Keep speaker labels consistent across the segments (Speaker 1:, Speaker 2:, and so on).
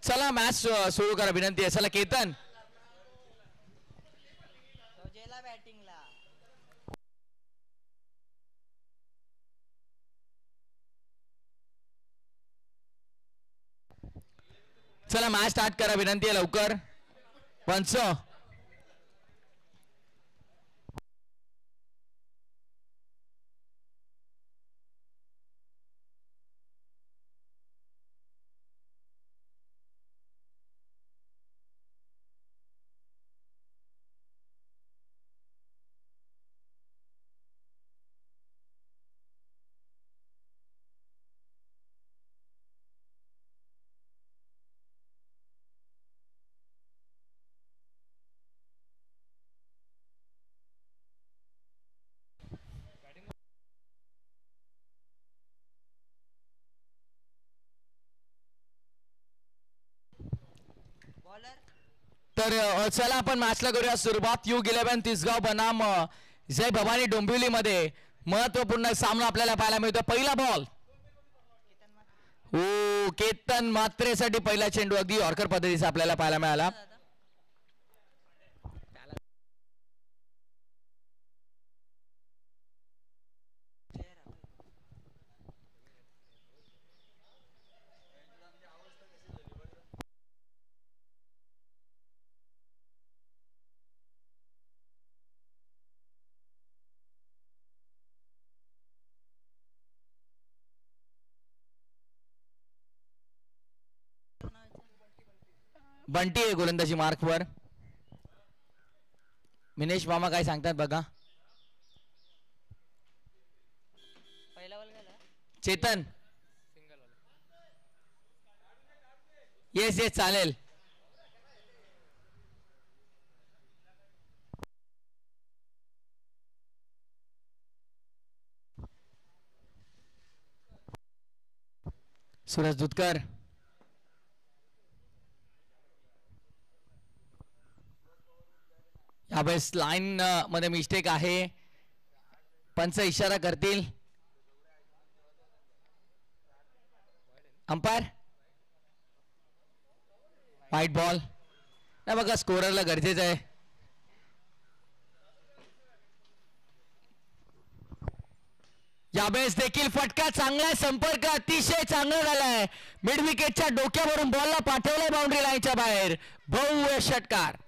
Speaker 1: चला मॅच सुरू करा विनंती आहे. चला केतन
Speaker 2: बॅटिंगला.
Speaker 1: चला मॅच स्टार्ट करा विनंती आहे लवकर. पंच तर चला आपण मॅचला करूया सुरुवात. U11 तिसगाव बनाम जय भवानी डोंबिवलीमध्ये महत्वपूर्ण सामना आपल्याला पाहायला मिळतो. पहिला बॉल केतन मात्रेसाठी पहिला चेंडू अगदी यॉर्कर पद्धतीचा आपल्याला पाहायला मिळाला. बंटी आहे गोलंदाजी मार्कवर. मिनेश मामा काय सांगतात बघा. चेतन येस येस चालेल. सुरज दुधकर यावेळेस लाईन मध्ये मिस्टेक आहे. पंच इशारा करतील. अंपायर व्हाईट बॉल नाही बघा. स्कोररला गरजेचं आहे. यावेळेस देखील फटका चांगला आहे. संपर्क अतिशय चांगला झालाय. मिड विकेटच्या डोक्यावरून बॉलला पाठवलाय बाउंड्री लाईनच्या बाहेर. भव्य षटकार.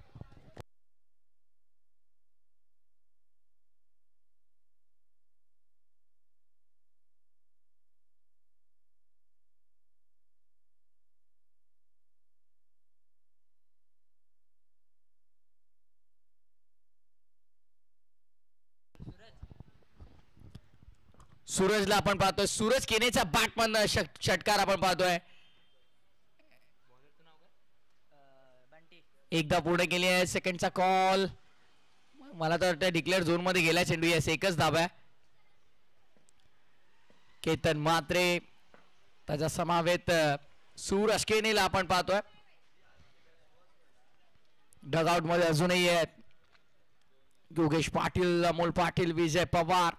Speaker 1: सूरजला आपण पाहतोय. सूरज केनेचा बॅटमन षटकार आपण पाहतोय. एकदा पुढे गेली आहे. सेकंडचा कॉल मला तर वाटतं डिक्लेअर झोन मध्ये गेला चेंडू. येस एकच धाब आहे. केतन मात्रे त्याच्या समावेत सूरज केनेला आपण पाहतोय. डगआउट मध्ये अजूनही आहेत Yogesh Patil, Amol Patil, Vijay Pawar.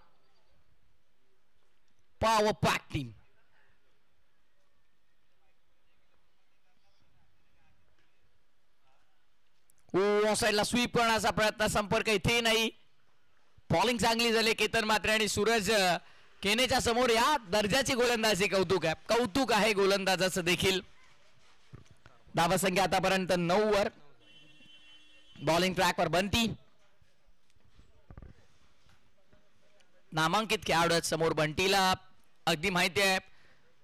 Speaker 1: Power pack team. साईडला स्वीप करण्याचा प्रयत्न. संपर्क इथे नाही. बॉलिंग चांगली झाली केतन मात्रे आणि सूरज केनेच्या समोर. या दर्जाची गोलंदाजी कौतुक आहे. कौतुक आहे गोलंदाजाचं देखील. धावसंख्या आतापर्यंत 9 वर. बॉलिंग ट्रॅकवर बंटी. नामांकित खेळाडू आहेत समोर. बंटीला अगदी माहिती आहे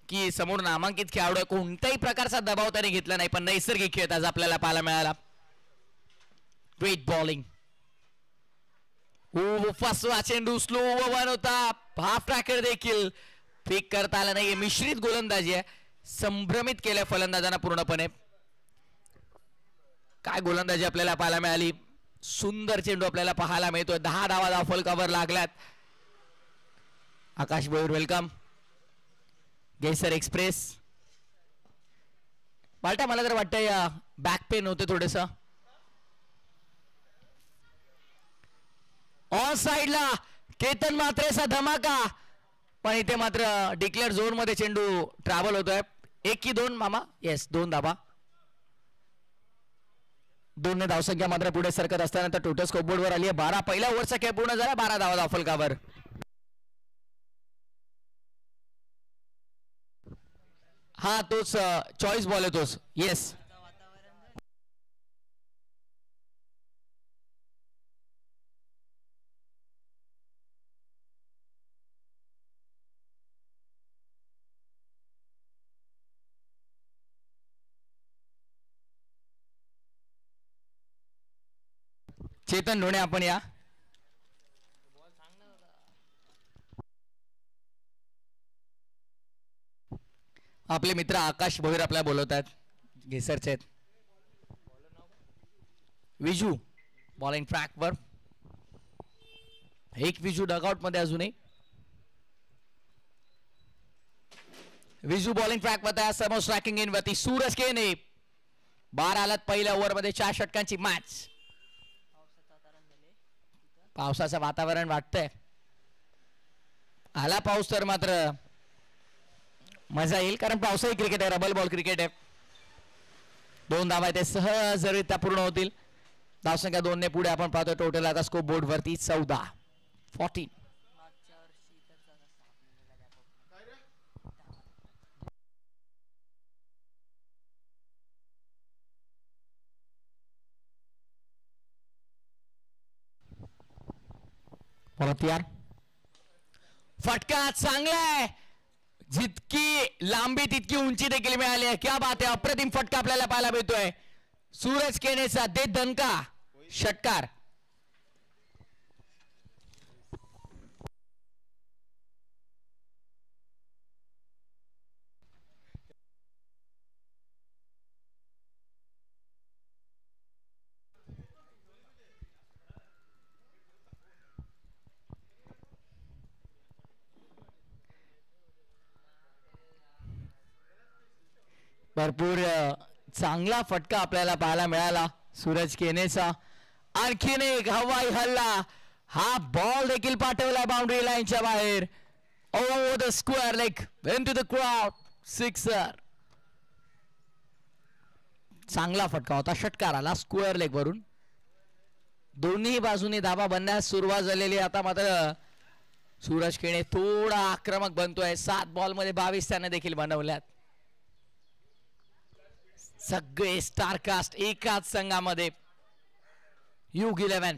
Speaker 1: की समोर नामांकित खेळाडू आहे. कोणत्याही प्रकारचा दबाव त्याने घेतला नाही. पण नैसर्गिक खेळ आज आपल्याला पाहायला मिळाला. Great bowling. फसवा चेंडू. स्लो वन होता. हाफ ट्रॅकर देखील फेक करता आला नाही. मिश्रित गोलंदाजी आहे. संभ्रमित केल्या फलंदाजांना पूर्णपणे. काय गोलंदाजी आपल्याला पाहायला मिळाली. सुंदर चेंडू आपल्याला पाहायला मिळतोय. 10 धावा धावफल कव्हर लागल्यात. आकाश बोईर वेलकम. गेसर एक्सप्रेस. बालटा मला तर वाटतंय बॅक पेन होते थोडस. ऑन साइडला केतन मात्रेचा धमाका. पण इथे मात्र डिक्लेअर झोन मध्ये चेंडू ट्रॅव्हल होतोय. 1 की 2 मामा. येस 2 धाबा. दोन धावसंख्या मात्र पुढे सरकत असताना तर टोटल स्कोरबोर्ड वर आली आहे 12. पहिल्या ओव्हरचा खेळ पूर्ण झाला. 12 धावा धावफलकावर. हा तोच चॉईस बॉल आहे तोच. येस चेतन ढोणे आपण या. आपले मित्र आकाश भोईर आपल्याला बोलवत आहेत. घेसरचे आहेत. विजू बॉलिंग ट्रॅक वर. एक विजू डगआउट मध्ये अजूनही. विजू बॉलिंग ट्रॅक वर समोर स्ट्रायकिंग इन वरती सूरज केने. 12 आलात पहिल्या ओव्हर मध्ये 4 षटकांची मॅच. पावसाचं वातावरण वाटतंय. आला पाऊस तर मात्र मजा येईल कारण पावसाही क्रिकेट आहे. रबल बॉल क्रिकेट आहे. 2 धावा ते सहजरित्या पूर्ण होतील. धावसंख्या 2 ने पुढे आपण पाहतो. टोटल आता स्कोर बोर्ड वरती 14. फटका चांगला आहे. जितकी लांबी तितकी उंची देखील मिळाली आहे. क्या बात आहे. अप्रतिम फटका आपल्याला पाहायला मिळतोय. सूरज केनेचा दे दणका षटकार. भरपूर चांगला फटका आपल्याला पाहायला मिळाला सूरज केनेचा. आणखीन एक हवाई हल्ला. हा बॉल देखील पाठवला बाउंड्री लाईनच्या बाहेर. Over the square leg into the crowd. Sixer. चांगला फटका होता. षटकार आला स्क्वेअर लेग वरून. दोन्ही बाजूने धाबा बनण्यास सुरुवात झालेली. आता मात्र सूरज केने थोडा आक्रमक बनतोय. 7 बॉल मध्ये 22 त्याने देखील बनवल्यात. सगळे स्टारकास्ट एकाच संघामध्ये. युग 11.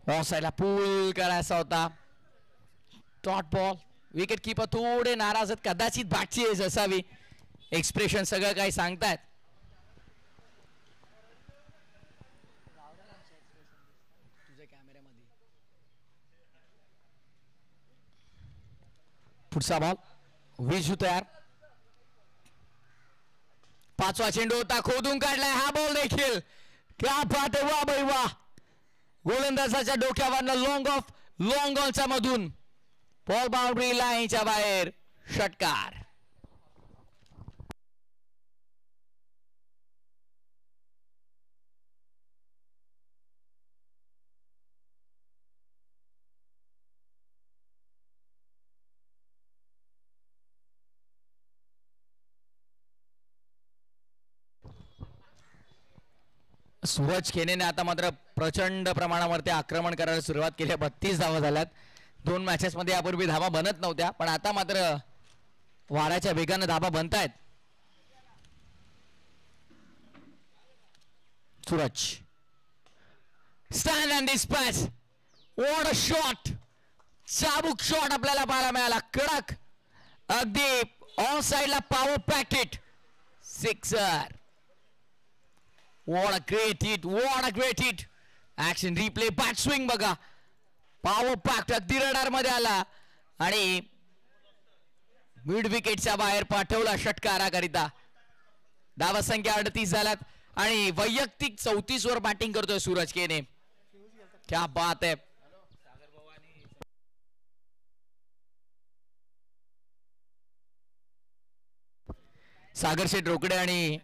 Speaker 1: ऑफसाईडला पूल करायचा होता. Dot ball. विकेट कीपर थोडे नाराज आहेत. कदाचित बाटची एज असावी. एक्सप्रेशन सगळं काही सांगतायत. पुढचा बॉल. विजू तयार. 5वा चेंडू होता. खोदून काढलाय हा बॉल देखील. क्या बात आहे. वा बाई वा. गोलंदाजाच्या डोक्यावरनं लॉंग ऑनच्या मधून बॉल बाउंड्री लाईनच्या बाहेर. षटकार. सूरज केनेने आता मात्र प्रचंड प्रमाणावरती आक्रमण करायला सुरुवात केली. 32 धावा झाल्यात. 2 मॅचेस मध्ये यापूर्वी धावा बनत नव्हत्या पण आता मात्र वाऱ्याच्या वेगाने धावा बनतायत. Suraj stand and dispatch. What a shot. चाबूक शॉट आपल्याला पाहायला मिळाला. कडक अगदी ऑन साइडला power packet. Sixer. What a great hit. What a great hit. Action replay. Bat swing बघा. पॉवर पॅक्ट अगदी रडार मध्ये आला आणि मिड विकेटच्या बाहेर पाठवला षटकाराकरिता. धावा संख्या 38 झाल्यात आणि वैयक्तिक 34 वर बॅटिंग करतोय सूरज केने. क्या बात है. सागर शेठ रोकडे आणि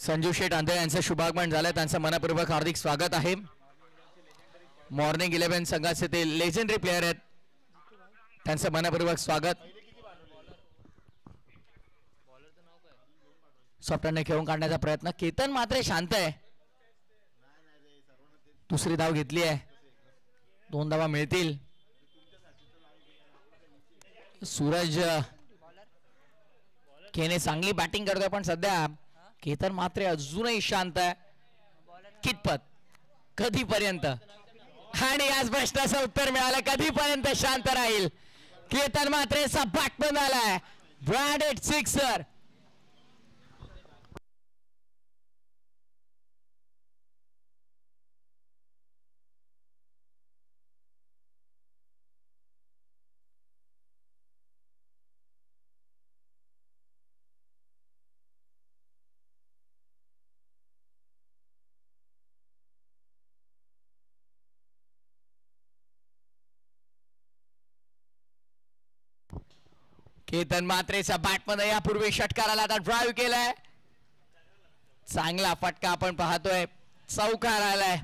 Speaker 1: संजू शेठ आंधळे यांचं शुभागमन झालं, त्यांचं मनपूर्वक हार्दिक स्वागत आहे. मॉर्निंग 11 संघाचे ते लेजेंडरी प्लेयर आहेत, त्यांचं मनपूर्वक स्वागत. सॉफ्टरने खेळून काढण्याचा प्रयत्न, केतन मात्र शांत आहे. दुसरी धाव घेतली आहे, 2 धावा मिळतील. सूरज केने चांगली बॅटिंग करतोय, पण सध्या केतन मात्र अजूनही शांत आहे. कितपत, कधीपर्यंत, आणि आज प्रश्नाचं उत्तर मिळालं, कधीपर्यंत शांत राहील केतन मात्रे. बॅटमन आलाय, ब्रँडेड सिक्सर. केतन मात्रेचा बॅटमध्ये यापूर्वी षटकाराला आता ड्राईव्ह केलाय. चांगला फटका आपण पाहतोय, चौकार आलाय.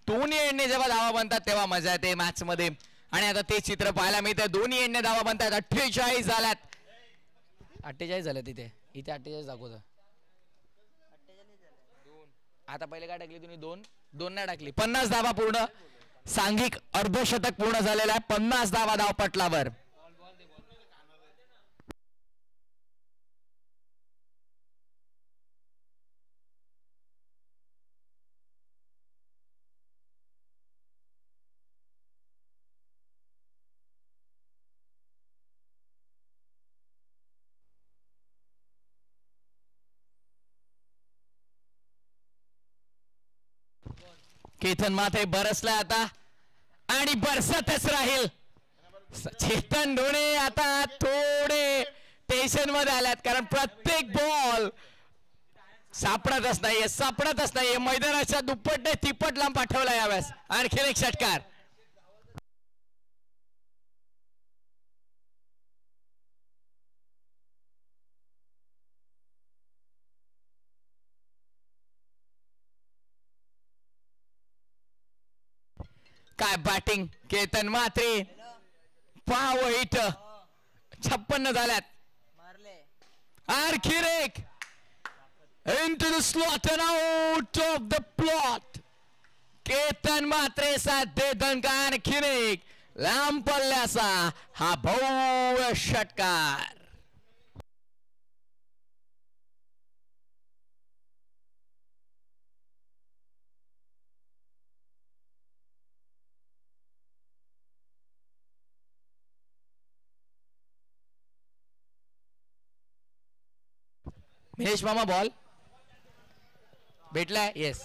Speaker 1: दोन्ही एंडने जेव्हा धावा बनतात तेव्हा मजा येते मॅच मध्ये, आणि आता ते चित्र पाहायला मिळतंय. दोन्ही एंडने धावा बनतात. 48 झाल्यात. 48 झाल्यात इथे 48 दाखवतं. आता पहिले काय टाकली तुम्ही? 2 नाही टाकली. 50 धावा पूर्ण, सांघिक अर्धशतक पूर्ण झालेला आहे. 50 धावा धावपटलावर. केतन मात्रे बरसला आता, आणि बरसतच राहील. चेतन ढोणे आता थोडे टेन्शन मध्ये आल्यात, कारण प्रत्येक बॉल सापडतच नाहीये. मैदानाच्या दुप्पट तिप्पट लांब पाठवला यावेळेस. आणखीन एक षटकार. काय बॅटिंग केतन मात्रे. पाव हिट 56 झाल्यात. आणखीन एक into the slot and out of the plot. Ketan मात्रे साधे दंका. आणखीन एक लांब पल्ल्याचा हा भव्य षटकार. महेश मामा बॉल भेटलाय. येस,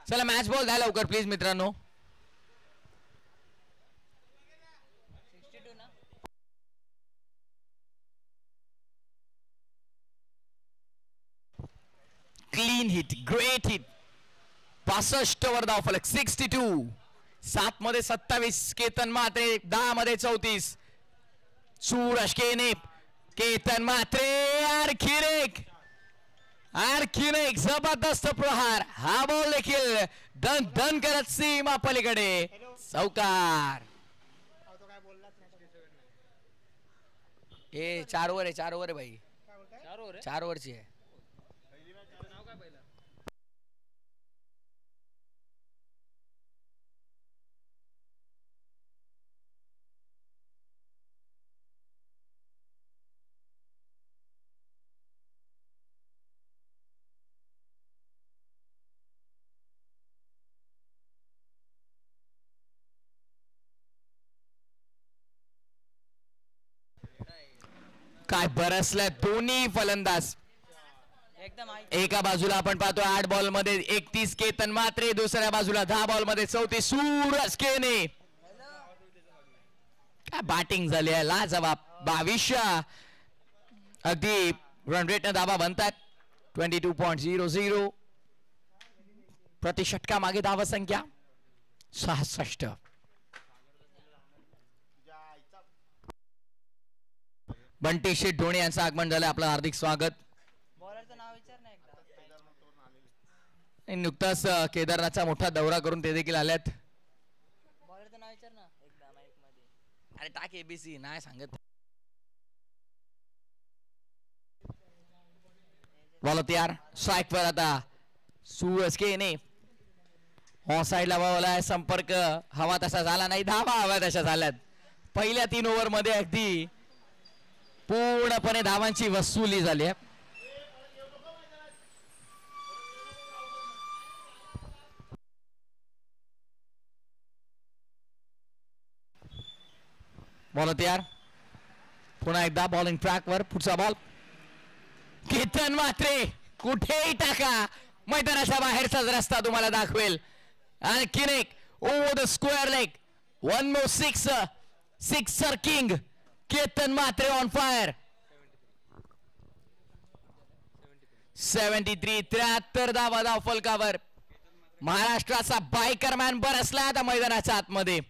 Speaker 1: चला मॅच बॉल द्या लवकर प्लीज मित्रांनो. Clean hit, great hit. 65 वर धावफलक. 62. 7 मध्ये 27 केतन मात्रे, 10 मध्ये 34 सूरज केने. केतन मात्रे आणखीन एक जबरदस्त प्रहार. हा बॉल देखील दन दन करत सीमा पलीकडे. चौकार. 4 ओव्हर आहे भाई. 4 ओव्हरची आहे. काय बरसलाय दोन्ही फलंदाज. एका बाजूला आपण पाहतो 8 बॉल मध्ये 31 केतन मात्रे, दुसऱ्या बाजूला 10 बॉल मध्ये 34 सूरज केने. काय बॅटिंग झाली आहे, लाजवाब. 22 अगदी रन रेट ने धावा बनतात. 22.00 प्रति षटका मागे धावा संख्या 66. बंटी शेठ ढोणे यांचं आगमन झालं. आपलं हार्दिक स्वागत.
Speaker 2: बॉलरचं नाव विचार ना एकदा.
Speaker 1: आणि नुकताच केदारनाथचा मोठा दौरा करून ते देखील आल्यात.
Speaker 2: बॉलरचं नाव विचार ना एकदा माईक मध्ये.
Speaker 1: अरे टाक एबीसी नाही सांगत. बॉल तयार स्ट्राईक वर आता सूरज केने ऑन साईडला बॉल संपर्क हवा तसा झाला नाही. धावा हवा तशा झाल्यात. पहिल्या 3 ओव्हर मध्ये अगदी पूर्णपणे धावांची वसुली झाली आहे. बॉल तयार पुन्हा एकदा बॉलिंग ट्रॅक वर पुढचा बॉल केतन म्हात्रे कुठेही टाका मैदानाच्या बाहेरचाच रस्ता तुम्हाला दाखवेल. आणखीन एक over the square leg one more sixer king Ketan Mhatre on fire. 73 धावा धाव फलकावर. महाराष्ट्राचा बायकर मॅन बरसला आता मैदानाच्या आतमध्ये.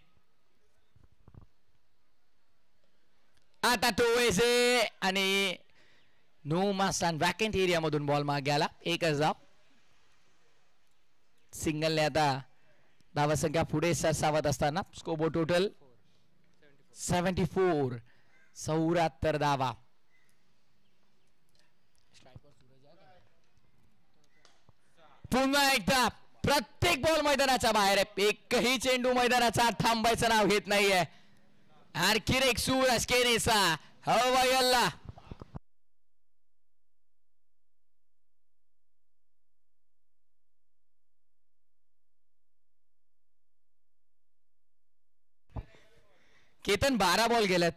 Speaker 1: आता तो वेजे आणि नो मास्टान वॅकेंट एरिया मधून बॉल मागे आला. एकच धाव. सिंगलने आता धावा संख्या पुढे सरसावत असताना स्कोर टोटल 74. 74 धावा. पुन्हा एकदा प्रत्येक बॉल मैदानाच्या बाहेर आहे. एकही चेंडू मैदानाचा थांबायचं नाव घेत नाहीये. आणखी एक सूरज केनेचा हवायल्ला. केतन 12 बॉल गेल्यात.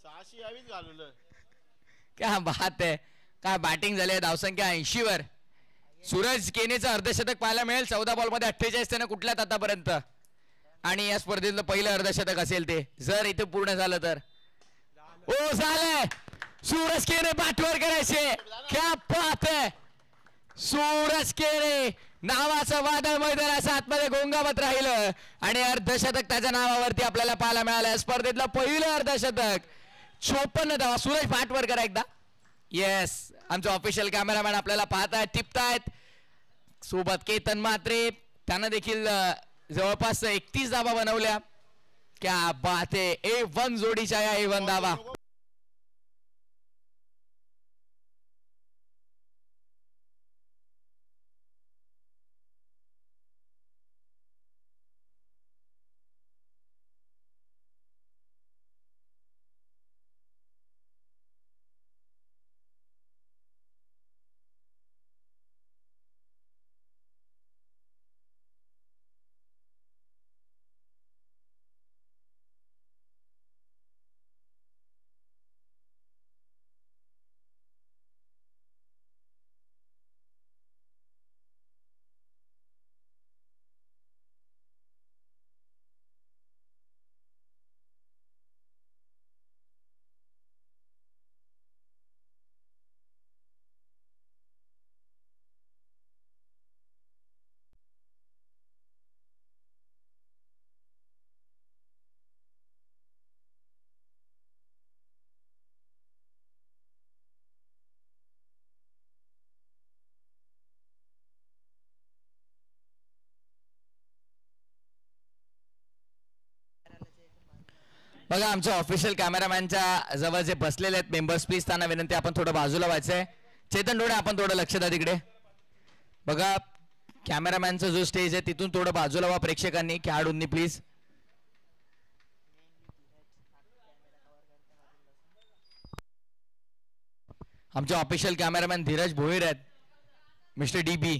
Speaker 3: 620 घालवलं.
Speaker 1: क्या बात आहे. काय बॅटिंग झाली. धावसंख्या 80 वर. सूरज केनेचं अर्धशतक पाहायला मिळेल. 14 बॉल मध्ये 48 त्यानं कुठल्यात आतापर्यंत. आणि या स्पर्धेतलं पहिलं अर्धशतक असेल ते जर इथे पूर्ण झालं तर. ओ झालंय. सूरज केने पाठवर करायचे. क्या बात आहे. सूरज केने नावाचं वादळ मैदानाच्या आतमध्ये गोंगावत राहिलं आणि अर्धशतक त्याच्या नावावरती आपल्याला पाहायला मिळालं. स्पर्धेतलं पहिलं अर्धशतक. 54 धावा. सूरज पाठवर करा एकदा. येस आमचे ऑफिशियल कॅमेरामॅन आपल्याला पाहतायत टिपतायत. सोबत केतन म्हात्रे त्यानं देखील जवळपास 31 धावा बनवल्या. क्या बात आहे. A1 जोडीच्या या A1 धावा. बघा आमच्या ऑफिशियल कॅमेरामॅनच्या जवळ जे बसलेले आहेत मेंबर्स प्लीज त्यांना विनंती आपण थोडं बाजूला व्हायचंय. चेतन डोळे आपण थोडं लक्ष द्या तिकडे. बघा कॅमेरामॅनचा जो स्टेज आहे तिथून थोडं बाजूला व्हा प्रेक्षकांनी खेळाडूंनी प्लीज. आमचे ऑफिशियल कॅमेरामॅन धीरज भोईर आहेत. Mister DB.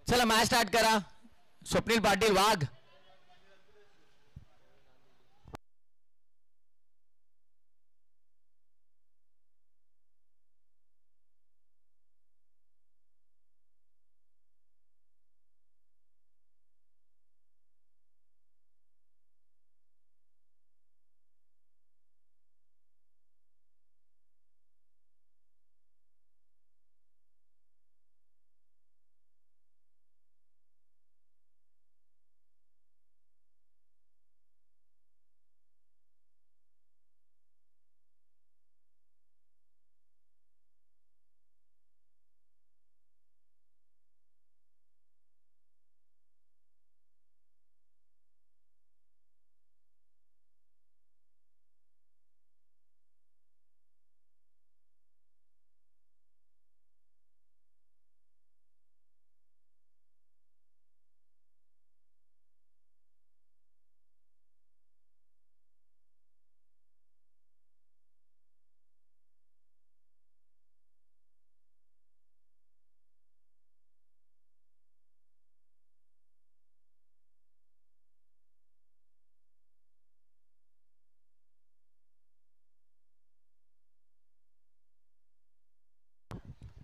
Speaker 1: चला मॅच स्टार्ट करा. स्वप्नील पाटील वाघ.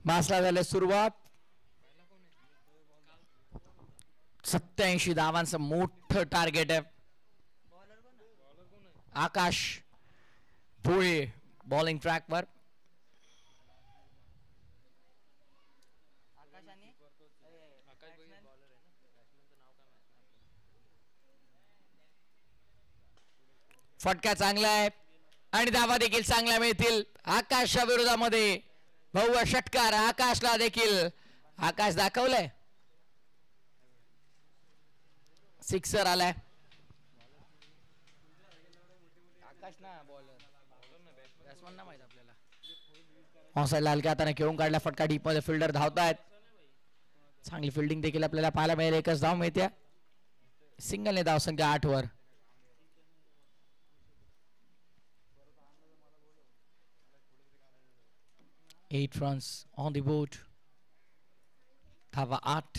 Speaker 1: मासला झाल्या सुरुवात. 87 धावांचं मोठं टार्गेट आहे. आकाश भोळे बॉलिंग ट्रॅकवर. फटका चांगला आहे आणि धावा देखील चांगल्या मिळतील. आकाशच्या विरोधामध्ये भव्य षटकार. आकाशला देखील आकाश दाखवलंय. सिक्सर आलाय. आकाश ना बॉलर बॅट्समन ना माहित आपल्याला. ऑनसाइड हलक्या हाताने खेळून काढला फटका. डीप मध्ये फिल्डर धावतायत. चांगली फिल्डिंग देखील आपल्याला पाहायला मिळेल. एकच धाव मिळते. सिंगलने धावसंख्या 8 वर. Eight runs on the board. धावा 8.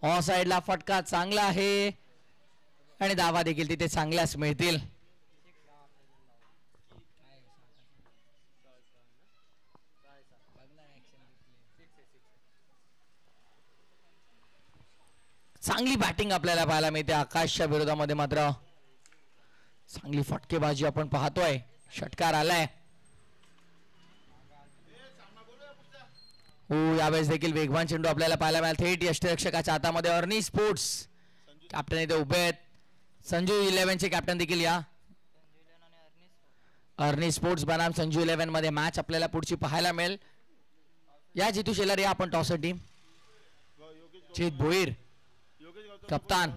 Speaker 1: ऑन साइडला फटका चांगला आहे आणि धावा देखील तिथे चांगल्याच मिळतील. चांगली बॅटिंग आपल्याला पाहायला मिळते. आकाशच्या विरोधामध्ये मात्र चांगली फटकेबाजी आपण पाहतोय. षटकार आलाय. हो यावेळेस देखील वेगवान चेंडू आपल्याला पाहायला मिळाला. थेट यष्टिरक्षकाच्या हातामध्ये. अर्नी स्पोर्ट्स कॅप्टन इथे उभे आहेत. संजू 11 चे कॅप्टन देखील या. अर्नी स्पोर्ट्स बनाम संजू 11 मध्ये मॅच आपल्याला पुढची पाहायला मिळेल. या जितू शेलार या आपण टॉसर टीम. चेत भोईर कप्तान.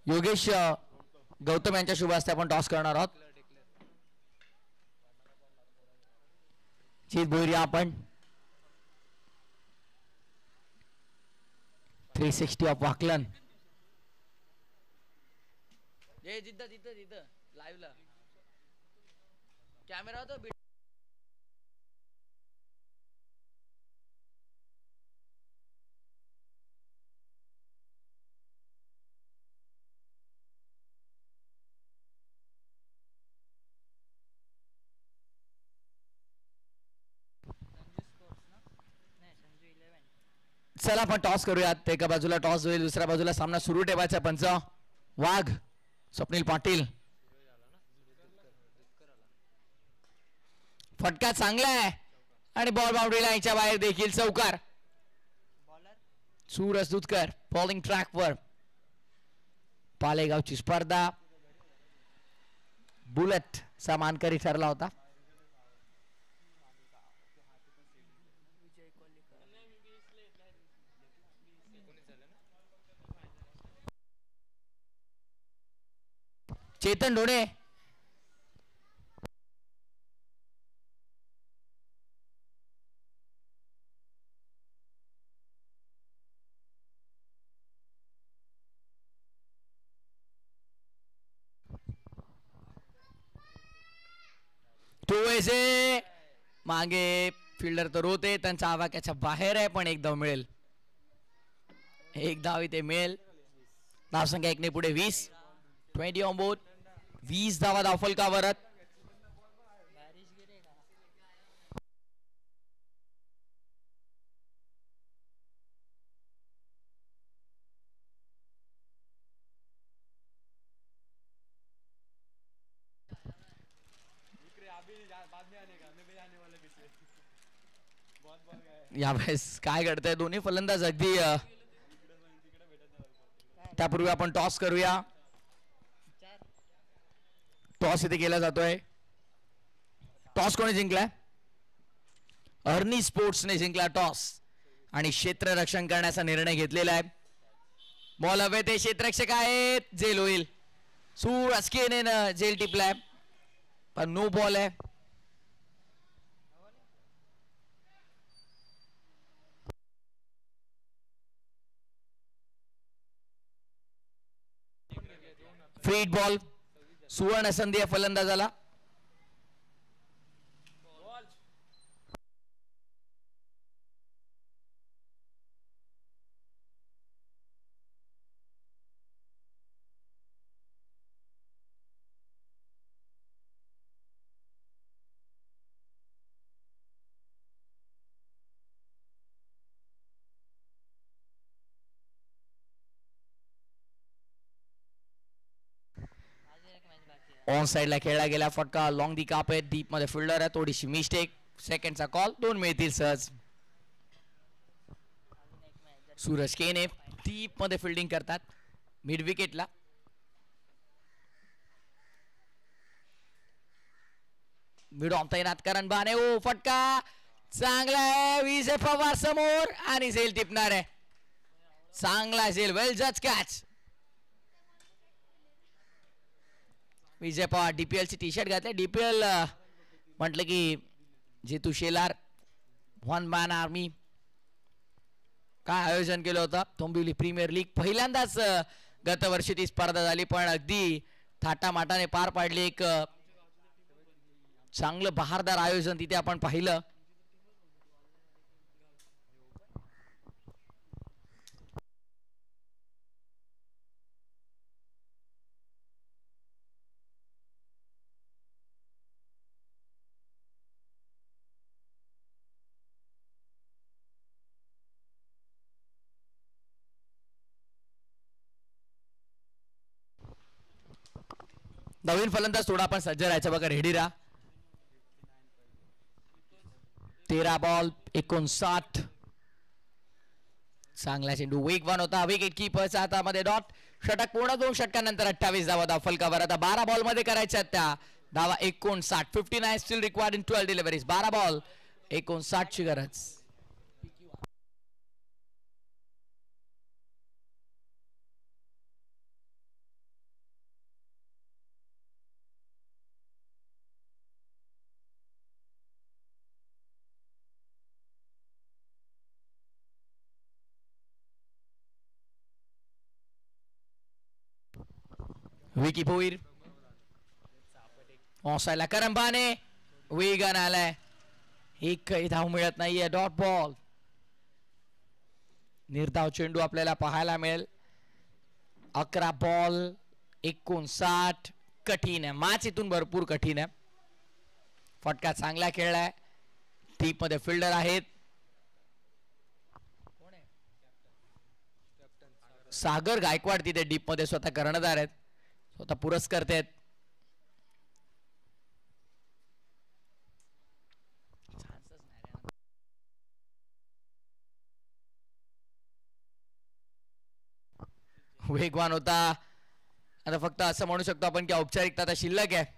Speaker 1: योगेश गौतम यांच्या शुभ हस्ते आपण टॉस करणार आहोत. चेत भोईर या आपण. 360 ऑफ वाकलन. लाईव्ह ला कॅमेरा होतो. चला आपण टॉस करूयात. एका बाजूला टॉस होईल, दुसऱ्या बाजूला सामना सुरू ठेवायचा. पंच वाघ स्वप्नील पाटील. फटका चांगला आहे आणि बॉल बाउंड्री लाईनच्या बाहेर देखील चौकार. सूरज दुधकर बॉलिंग ट्रॅकवर. पालेगावची स्पर्धा बुलेट चा मानकरी ठरला होता. चेतन ढोणे टू ऐसे मागे फिल्डर तर होते, त्यांचा आवाक्याच्या बाहेर आहे, पण एक धाव मिळेल. एक धाव इथे मिळेल. धावसंख्या 1 ने पुढे 20. 20 ऑन बोर्ड. 20 धावा धावफलकावरत. यावेळेस काय घडतंय, दोन्ही फलंदाज अगदी त्यापूर्वी आपण टॉस करूया. टॉस इथे केला जातोय. टॉस कोणी जिंकलाय? अर्नी स्पोर्ट्सने जिंकला टॉस आणि क्षेत्ररक्षण करण्याचा निर्णय घेतलेला आहे. बॉल हवे ते क्षेत्ररक्षक आहेत. जेल होईल. सूरज केनेनं जेल टिपलाय, पण नो बॉल आहे. Free ball. सुवर्ण संधी आहे फलंदाजाला. ऑन साइडला खेळला गेला फटका. लॉंग दी कापेट. डीप मध्ये फिल्डर आहे. थोडीशी मिस्टेक. सेकंडचा कॉल. 2 मिळतील सहज. सूरज केने डीप मध्ये फिल्डिंग करतात मिड विकेटला. मिड ऑन तैनात करण बाने. ओ फटका चांगला आहे. विजय पवार समोर आणि झेल टिपणार आहे. चांगला झेल. वेल जज कॅच. विजय पवार डीपीएल ची टी शर्ट घातले. डीपीएल म्हटलं की Jitu Shelar one man army काय आयोजन केलं होतं. डोंबिवली प्रीमियर लीग पहिल्यांदाच गतवर्षी ती स्पर्धा झाली, पण अगदी थाटामाटाने पार पाडली. एक चांगलं बहारदार आयोजन तिथे आपण पाहिलं. नवीन फलंदाज थोडा आपण सज्ज राहायचं बघा. रेडी राहा. 13 बॉल 59. चांगला चेंडू वेगवान होता. विकेट कीपरच्या हातामध्ये डॉट. षटक पूर्ण. 2 षटकानंतर 28 धावा धावफलकावर. आता 12 बॉल मध्ये करायच्या त्या धावा. 59. 59 steel required in 12 deliveries. 12 ball 59 ची गरज. विकी भोईर ऑसायला करंबाने वेगान आलाय. एकही धाव मिळत नाहीये. Dot ball. निर्धाव चेंडू आपल्याला पाहायला मिळेल. 11 बॉल 59. कठीण आहे. मॅच इथून भरपूर कठीण आहे. फटका चांगला खेळलाय. डीप मध्ये फिल्डर आहेत. सागर गायकवाड तिथे डीप मध्ये स्वतः कर्णधार आहेत. स्वतः पुरस्कर्ते आहेत. वेगवान होता. आता फक्त असं म्हणू शकतो आपण की औपचारिकता आता शिल्लक आहे.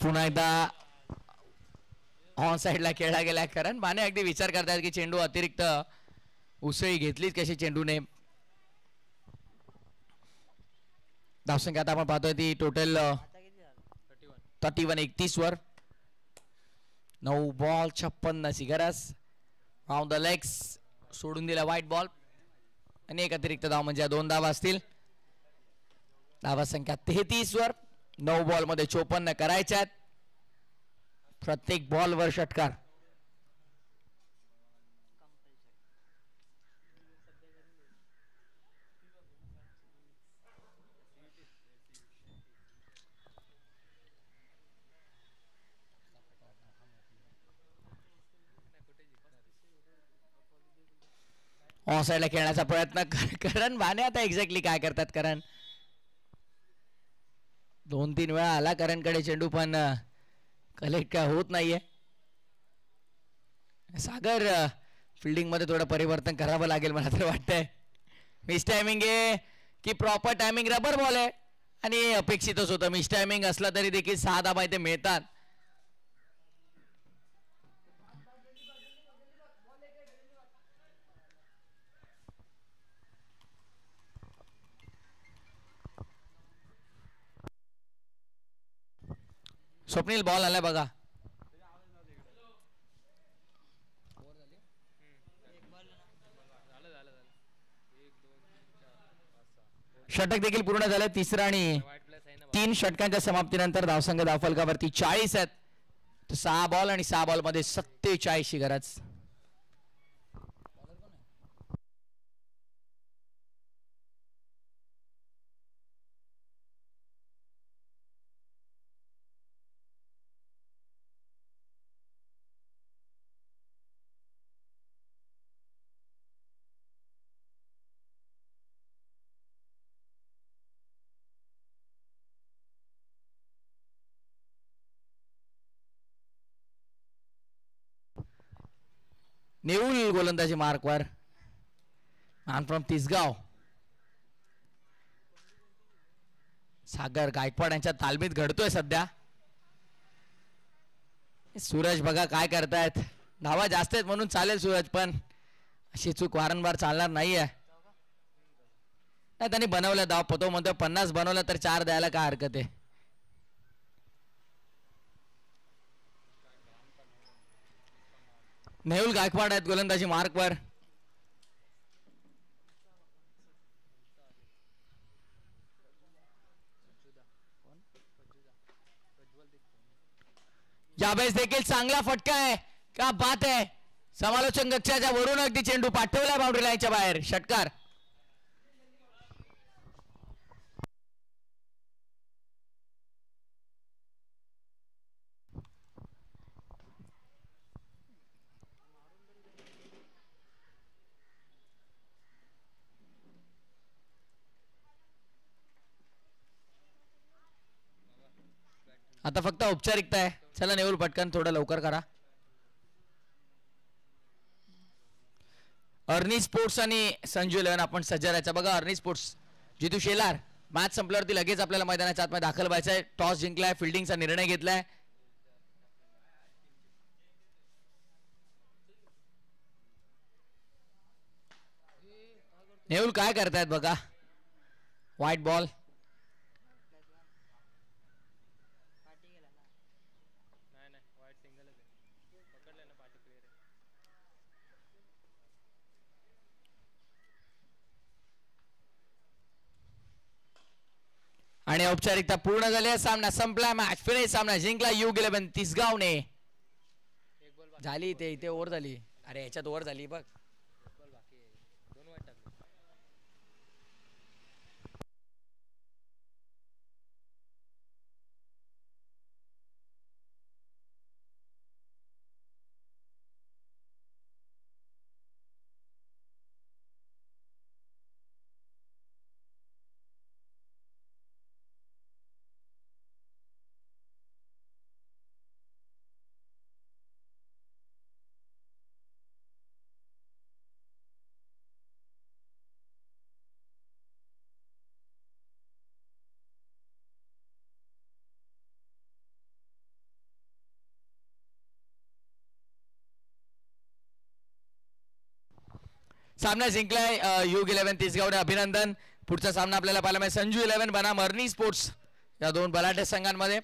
Speaker 1: पुन्हा एकदा ऑन साइडला खेळला गेला. कारण माने अगदी विचार करतायत की चेंडू अतिरिक्त उसळी घेतलीच कशी चेंडूने. धावसंख्या आता आपण पाहतोय ती टोटल 31 31 वर. 9 बॉल 56 ची गरज. ऑन द लेग्स सोडून दिला व्हाईट बॉल आणि एक अतिरिक्त धाव म्हणजे 2 धावा असतील. धावा संख्या 33 वर 9 बॉल मध्ये 54 करायच्यात. प्रत्येक बॉलवर षटकार. ऑन साईडला खेळण्याचा प्रयत्न करण भाने. आता एक्झॅक्टली काय करतात करण. 2-3 वेळा आला करणकडे चेंडू पण कलेक्ट काय होत नाहीये. सागर फिल्डिंग मध्ये थोडं परिवर्तन करावं लागेल मला तर वाटतंय. मिस टायमिंग आहे की प्रॉपर टायमिंग. रबर बॉल आहे आणि अपेक्षितच होतं. मिस टायमिंग असला तरी देखील 6 धावा इथे मिळतात. स्वप्नील बॉल आलाय बघा. षटक देखील पूर्ण झालं. तिसरा आणि 3 षटकांच्या समाप्तीनंतर धावसंघ धावफलकावरती 40 आहेत. 6 बॉल आणि 6 बॉल मध्ये 47 ची गरज. नेऊल गोलंदाजी मार्कवर. Man from Tisgaon. सागर गायकवाड यांच्या तालमीत घडतोय सध्या. सूरज बघा काय करतायत. धावा जास्त आहेत म्हणून चालेल सूरज, पण अशी चूक वारंवार चालणार नाहीये. नाही त्यांनी बनवलं धाव. पतो म्हणतो 50 बनवलं तर 4 द्यायला काय हरकत आहे. नेहुल गायकवाड आहेत गोलंदाजी मार्कवर. यावेळेस देखील चांगला फटका आहे. क्या बात आहे. समालोचन कक्षाच्या वरून अगदी चेंडू पाठवला बाउंड्री लाईनच्या बाहेर. षटकार. आता फक्त औपचारिकता आहे. चला नेहुल पटकन थोडं लवकर करा. अर्नी स्पोर्ट्स आणि संजू 11 आपण सज्ज राहायचं बघा. अर्नी स्पोर्ट्स जितू शेलार. मॅच संपल्यावरती लगेच आपल्याला मैदानाच्या आतमध्ये दाखल व्हायचंय. टॉस जिंकलाय. फिल्डिंगचा निर्णय घेतलाय. नेहुल काय करतायत बघा. White ball. आणि औपचारिकता पूर्ण झाली. सामना संपला. Match finish. सामना जिंकला U11 तिसगावने. झाली ते इथे ओव्हर झाली. अरे याच्यात ओव्हर झाली बघ. सामना जिंकलाय U11 तिसगावने. अभिनंदन. पुढचा सामना आपल्याला पाहायला मिळेल संजू 11 बनाम अर्नी स्पोर्ट्स या दोन बलाढ्य संघांमध्ये.